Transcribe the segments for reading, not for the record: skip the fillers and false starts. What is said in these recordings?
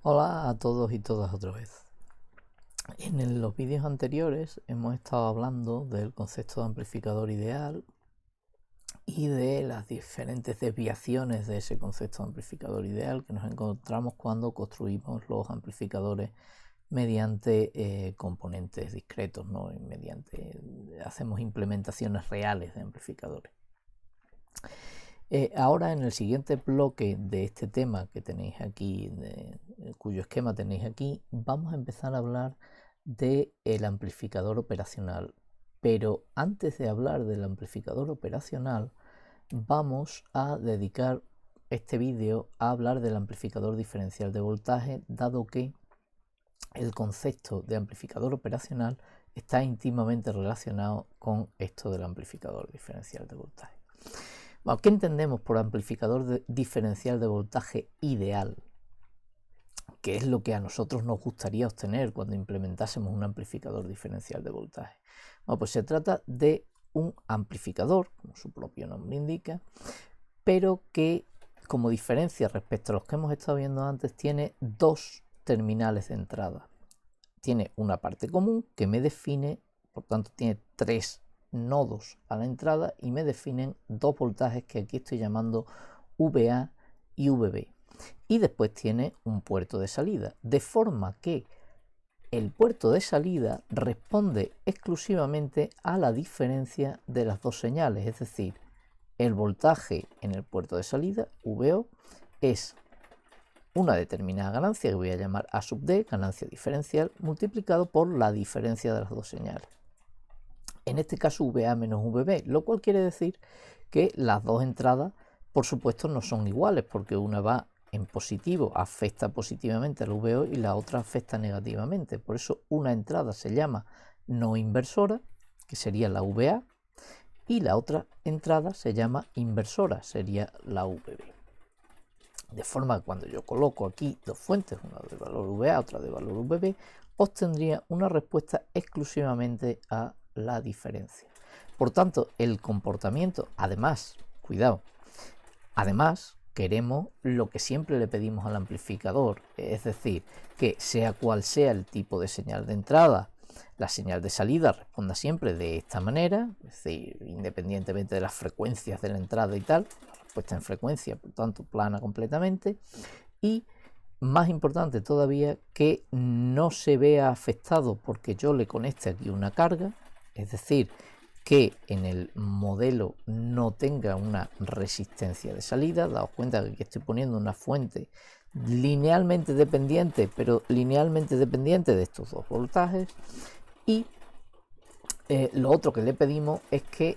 Hola a todos y todas otra vez. En los vídeos anteriores hemos estado hablando del concepto de amplificador ideal y de las diferentes desviaciones de ese concepto de amplificador ideal que nos encontramos cuando construimos los amplificadores mediante componentes discretos, ¿no? Hacemos implementaciones reales de amplificadores. Ahora en el siguiente bloque de este tema que tenéis aquí, cuyo esquema tenéis aquí, vamos a empezar a hablar del amplificador operacional. Pero antes de hablar del amplificador operacional, vamos a dedicar este vídeo a hablar del amplificador diferencial de voltaje, dado que el concepto de amplificador operacional está íntimamente relacionado con esto del amplificador diferencial de voltaje. Bueno, ¿qué entendemos por amplificador diferencial de voltaje ideal? ¿Qué es lo que a nosotros nos gustaría obtener cuando implementásemos un amplificador diferencial de voltaje? Bueno, pues se trata de un amplificador, como su propio nombre indica, pero que, como diferencia respecto a los que hemos estado viendo antes, tiene dos terminales de entrada. Tiene una parte común que me define, por tanto tiene tres nodos a la entrada y me definen dos voltajes que aquí estoy llamando VA y VB. Y después tiene un puerto de salida, de forma que el puerto de salida responde exclusivamente a la diferencia de las dos señales, es decir, el voltaje en el puerto de salida, VO, es una determinada ganancia que voy a llamar A sub D, ganancia diferencial, multiplicado por la diferencia de las dos señales. En este caso VA menos VB, lo cual quiere decir que las dos entradas, por supuesto, no son iguales, porque una va en positivo, afecta positivamente al VO y la otra afecta negativamente. Por eso una entrada se llama no inversora, que sería la VA, y la otra entrada se llama inversora, sería la VB. De forma que cuando yo coloco aquí dos fuentes, una de valor VA, otra de valor VB, obtendría una respuesta exclusivamente a la diferencia. Por tanto, el comportamiento, además, cuidado, además queremos lo que siempre le pedimos al amplificador, es decir, que sea cual sea el tipo de señal de entrada, la señal de salida responda siempre de esta manera, es decir, independientemente de las frecuencias de la entrada y tal, la respuesta en frecuencia, por tanto, plana completamente, y más importante todavía, que no se vea afectado porque yo le conecte aquí una carga, es decir, que en el modelo no tenga una resistencia de salida. Daos cuenta que aquí estoy poniendo una fuente linealmente dependiente, pero linealmente dependiente de estos dos voltajes. Y lo otro que le pedimos es que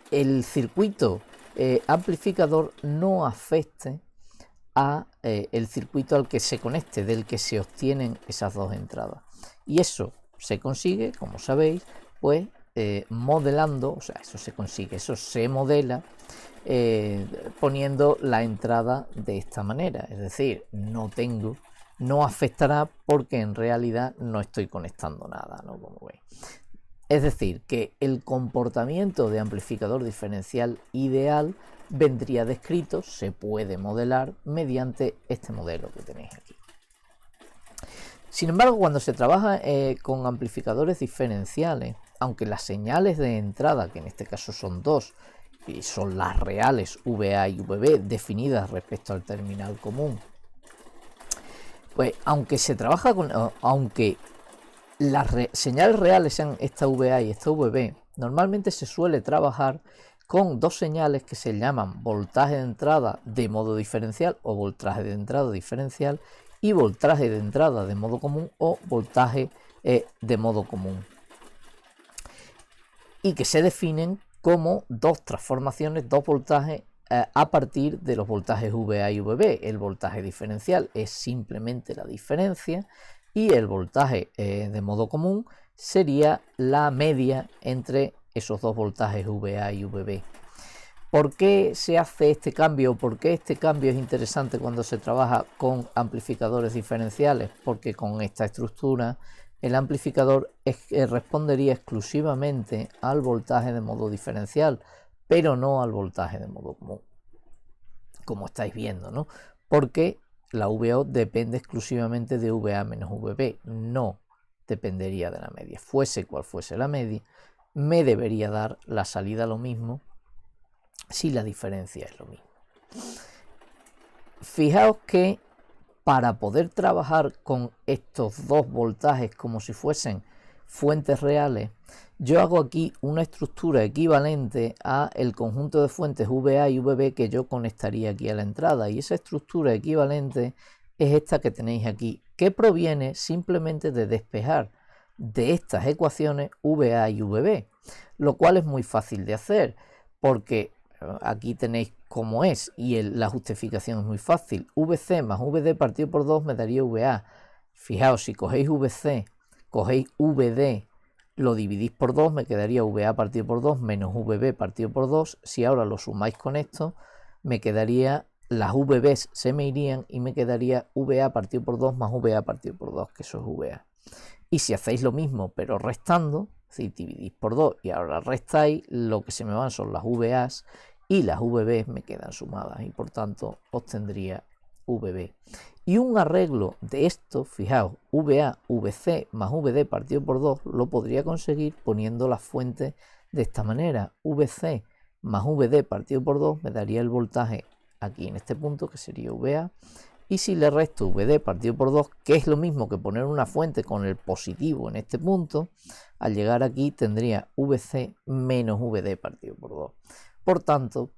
el circuito amplificador no afecte a el circuito al que se conecte, del que se obtienen esas dos entradas. Y eso se consigue, como sabéis, pues modelando, o sea, eso se consigue, eso se modela poniendo la entrada de esta manera, es decir, no afectará porque en realidad no estoy conectando nada, ¿no? Como veis. Es decir, que el comportamiento de amplificador diferencial ideal vendría descrito, se puede modelar mediante este modelo que tenéis aquí. Sin embargo, cuando se trabaja con amplificadores diferenciales, aunque las señales de entrada, que en este caso son dos, y son las reales VA y VB definidas respecto al terminal común, pues aunque se trabaja con, aunque las señales reales sean esta VA y esta VB, normalmente se suele trabajar con dos señales que se llaman voltaje de entrada de modo diferencial o voltaje de entrada diferencial y voltaje de entrada de modo común o voltaje de modo común, y que se definen como dos transformaciones, dos voltajes a partir de los voltajes VA y VB. El voltaje diferencial es simplemente la diferencia y el voltaje de modo común sería la media entre esos dos voltajes VA y VB. ¿Por qué se hace este cambio? ¿Por qué este cambio es interesante cuando se trabaja con amplificadores diferenciales? Porque con esta estructura el amplificador respondería exclusivamente al voltaje de modo diferencial, pero no al voltaje de modo común, como estáis viendo, ¿no? Porque la VO depende exclusivamente de VA menos VB, no dependería de la media. Fuese cual fuese la media, me debería dar la salida lo mismo si la diferencia es lo mismo. Fijaos que para poder trabajar con estos dos voltajes como si fuesen fuentes reales, yo hago aquí una estructura equivalente a el conjunto de fuentes VA y VB que yo conectaría aquí a la entrada, y esa estructura equivalente es esta que tenéis aquí, que proviene simplemente de despejar de estas ecuaciones VA y VB, lo cual es muy fácil de hacer porque aquí tenéis cómo es y la justificación es muy fácil. VC más VD partido por 2 me daría VA. Fijaos, si cogéis VC, cogéis VD, lo dividís por 2, me quedaría VA partido por 2 menos VB partido por 2. Si ahora lo sumáis con esto, me quedaría, las VBs se me irían y me quedaría VA partido por 2 más VA partido por 2, que eso es VA. Y si hacéis lo mismo pero restando, si dividís por 2 y ahora restáis, lo que se me van son las VAs y las VBs me quedan sumadas y por tanto obtendría VB. Y un arreglo de esto, fijaos, VA, VC más VD partido por 2 lo podría conseguir poniendo las fuentes de esta manera. VC más VD partido por 2 me daría el voltaje aquí en este punto, que sería VA. Y si le resto VD partido por 2, que es lo mismo que poner una fuente con el positivo en este punto, al llegar aquí tendría VC menos VD partido por 2. Por tanto,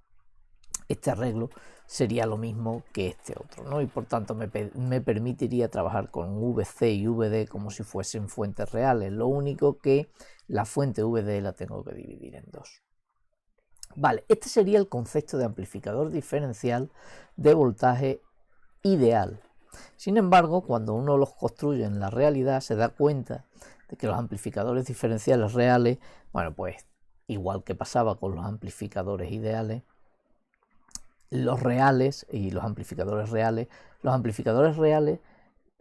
este arreglo sería lo mismo que este otro, ¿no? Y por tanto me permitiría trabajar con VC y VD como si fuesen fuentes reales. Lo único que la fuente VD la tengo que dividir en dos. Vale, este sería el concepto de amplificador diferencial de voltaje ideal. Sin embargo, cuando uno los construye en la realidad, se da cuenta de que los amplificadores diferenciales reales, bueno, pues igual que pasaba con los amplificadores ideales, los reales y los amplificadores reales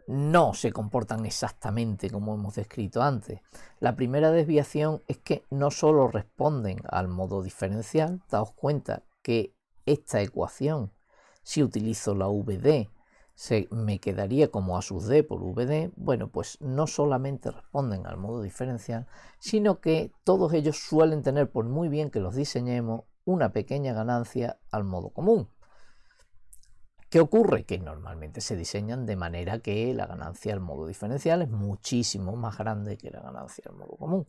no se comportan exactamente como hemos descrito antes. La primera desviación es que no solo responden al modo diferencial, daos cuenta que esta ecuación, si utilizo la VD, me quedaría como A sub D por VD. Bueno, pues no solamente responden al modo diferencial, sino que todos ellos suelen tener, por muy bien que los diseñemos, una pequeña ganancia al modo común. ¿Qué ocurre? Que normalmente se diseñan de manera que la ganancia al modo diferencial es muchísimo más grande que la ganancia al modo común.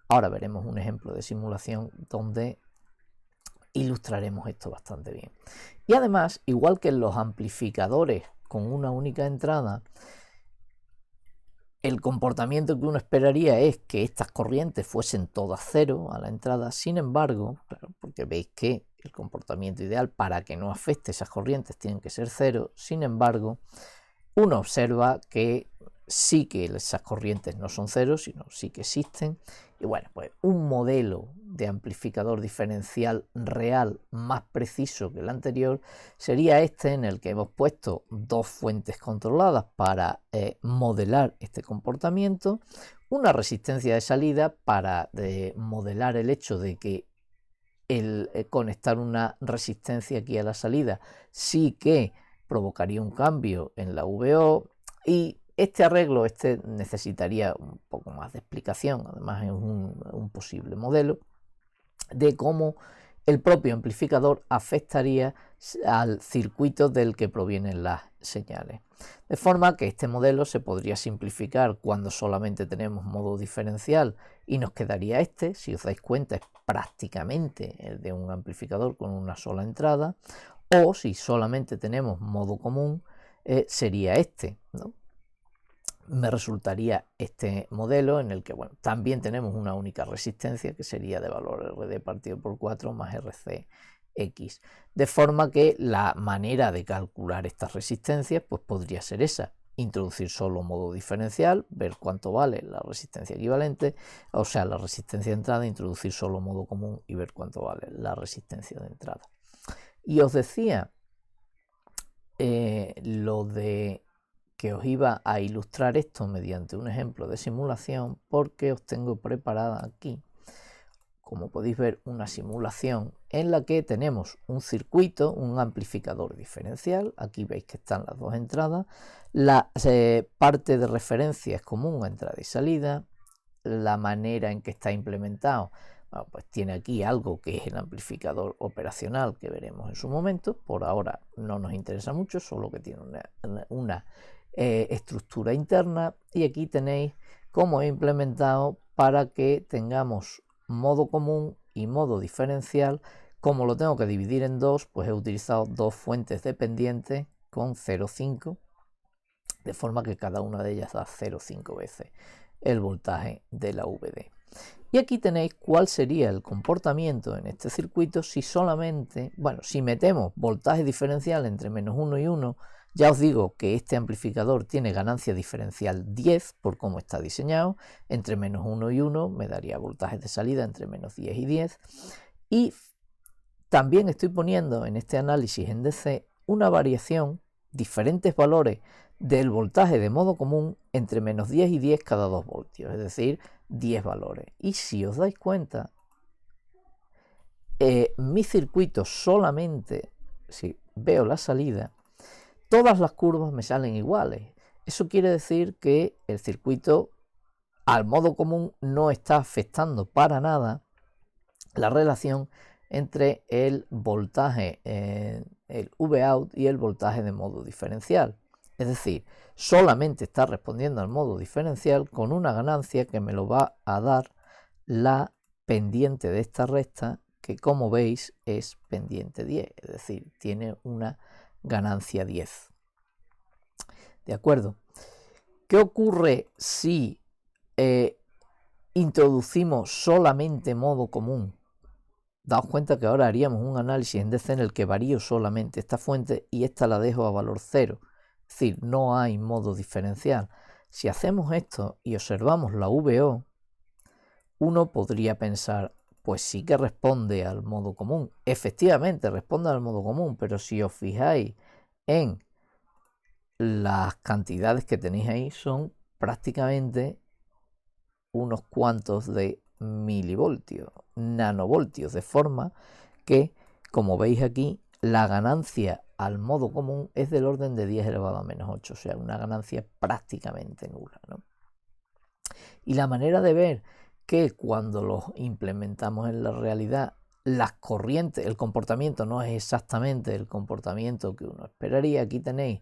Ahora veremos un ejemplo de simulación donde ilustraremos esto bastante bien. Y además, igual que en los amplificadores con una única entrada, el comportamiento que uno esperaría es que estas corrientes fuesen todas cero a la entrada. Sin embargo, claro, porque veis que el comportamiento ideal para que no afecte esas corrientes tienen que ser cero. Sin embargo, uno observa que sí que esas corrientes no son cero, sino sí que existen. Y bueno, pues un modelo de amplificador diferencial real más preciso que el anterior sería este, en el que hemos puesto dos fuentes controladas para modelar este comportamiento, una resistencia de salida para modelar el hecho de que el conectar una resistencia aquí a la salida sí que provocaría un cambio en la VO, y este arreglo necesitaría un poco más de explicación. Además es un posible modelo de cómo el propio amplificador afectaría al circuito del que provienen las señales. De forma que este modelo se podría simplificar cuando solamente tenemos modo diferencial y nos quedaría este, si os dais cuenta es prácticamente el de un amplificador con una sola entrada, o si solamente tenemos modo común sería este, ¿no? Me resultaría este modelo en el que, bueno, también tenemos una única resistencia que sería de valor RD partido por 4 más RCX. De forma que la manera de calcular estas resistencias pues podría ser esa: introducir solo modo diferencial, ver cuánto vale la resistencia equivalente, o sea, la resistencia de entrada, introducir solo modo común y ver cuánto vale la resistencia de entrada. Y os decía lo de que os iba a ilustrar esto mediante un ejemplo de simulación, porque os tengo preparada aquí como podéis ver, una simulación en la que tenemos un circuito, un amplificador diferencial. Aquí veis que están las dos entradas. La parte de referencia es común a entrada y salida. La manera en que está implementado, bueno, pues tiene aquí algo que es el amplificador operacional que veremos en su momento. Por ahora no nos interesa mucho, solo que tiene una estructura interna. Y aquí tenéis cómo he implementado para que tengamos modo común y modo diferencial. Como lo tengo que dividir en dos, pues he utilizado dos fuentes dependientes con 0,5, de forma que cada una de ellas da 0,5 veces el voltaje de la VD. Y aquí tenéis cuál sería el comportamiento en este circuito si solamente, bueno, si metemos voltaje diferencial entre -1 y 1, ya os digo que este amplificador tiene ganancia diferencial 10 por cómo está diseñado. Entre -1 y 1 me daría voltaje de salida entre -10 y 10. Y también estoy poniendo en este análisis en DC una variación, diferentes valores del voltaje de modo común entre -10 y 10 cada 2 voltios, es decir, 10 valores. Y si os dais cuenta, mi circuito solamente, si veo la salida, todas las curvas me salen iguales. Eso quiere decir que el circuito al modo común no está afectando para nada la relación entre el voltaje, el Vout y el voltaje de modo diferencial. Es decir, solamente está respondiendo al modo diferencial con una ganancia que me lo va a dar la pendiente de esta recta, que como veis es pendiente 10, es decir, tiene una ganancia 10. ¿De acuerdo? ¿Qué ocurre si introducimos solamente modo común? Daos cuenta que ahora haríamos un análisis en DC en el que varío solamente esta fuente y esta la dejo a valor 0. Es decir, no hay modo diferencial. Si hacemos esto y observamos la VO, uno podría pensar, pues sí que responde al modo común. Efectivamente, responde al modo común, pero si os fijáis en las cantidades que tenéis ahí, son prácticamente unos cuantos de milivoltios, nanovoltios, de forma que, como veis aquí, la ganancia al modo común es del orden de 10 elevado a -8, o sea, una ganancia prácticamente nula, ¿no? Y la manera de ver que cuando los implementamos en la realidad, las corrientes, el comportamiento no es exactamente el comportamiento que uno esperaría. Aquí tenéis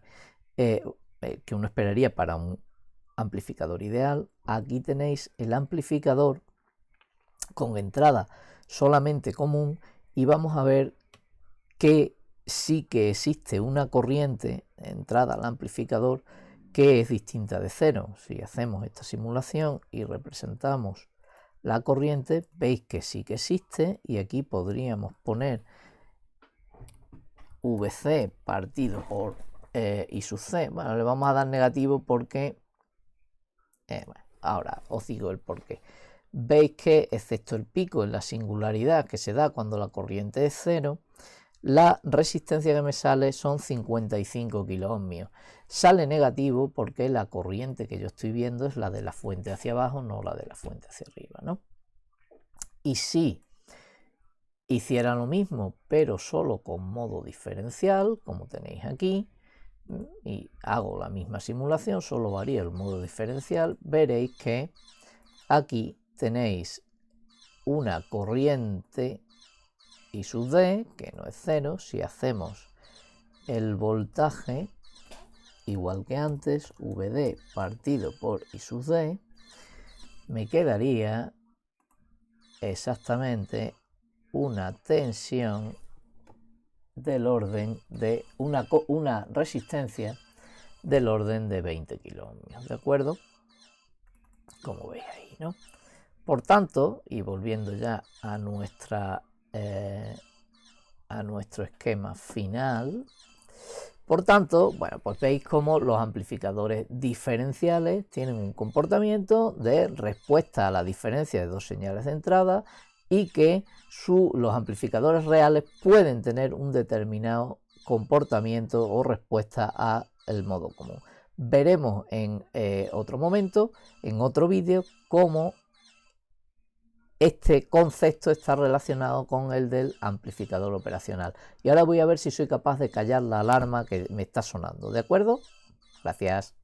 que uno esperaría para un amplificador ideal. Aquí tenéis el amplificador con entrada solamente común y vamos a ver que sí que existe una corriente entrada al amplificador que es distinta de 0. Si hacemos esta simulación y representamos la corriente, veis que sí que existe, y aquí podríamos poner VC partido por I sub C. Bueno, le vamos a dar negativo porque bueno, ahora os digo el porqué. Veis que, excepto el pico en la singularidad que se da cuando la corriente es 0, la resistencia que me sale son 55 kiloohmios. Sale negativo porque la corriente que yo estoy viendo es la de la fuente hacia abajo, no la de la fuente hacia arriba, ¿no? Y si hiciera lo mismo, pero solo con modo diferencial, como tenéis aquí, y hago la misma simulación, solo varía el modo diferencial, veréis que aquí tenéis una corriente I sub D, que no es 0. Si hacemos el voltaje igual que antes, VD partido por I sub D, me quedaría exactamente una tensión del orden de una resistencia del orden de 20 kiloohmios, ¿de acuerdo? Como veis ahí, ¿no? Por tanto, y volviendo ya a nuestro esquema final, por tanto, bueno, pues veis cómo los amplificadores diferenciales tienen un comportamiento de respuesta a la diferencia de dos señales de entrada, y que los amplificadores reales pueden tener un determinado comportamiento o respuesta al modo común. Veremos en otro momento, en otro vídeo, cómo este concepto está relacionado con el del amplificador operacional. Y ahora voy a ver si soy capaz de callar la alarma que me está sonando, ¿de acuerdo? Gracias.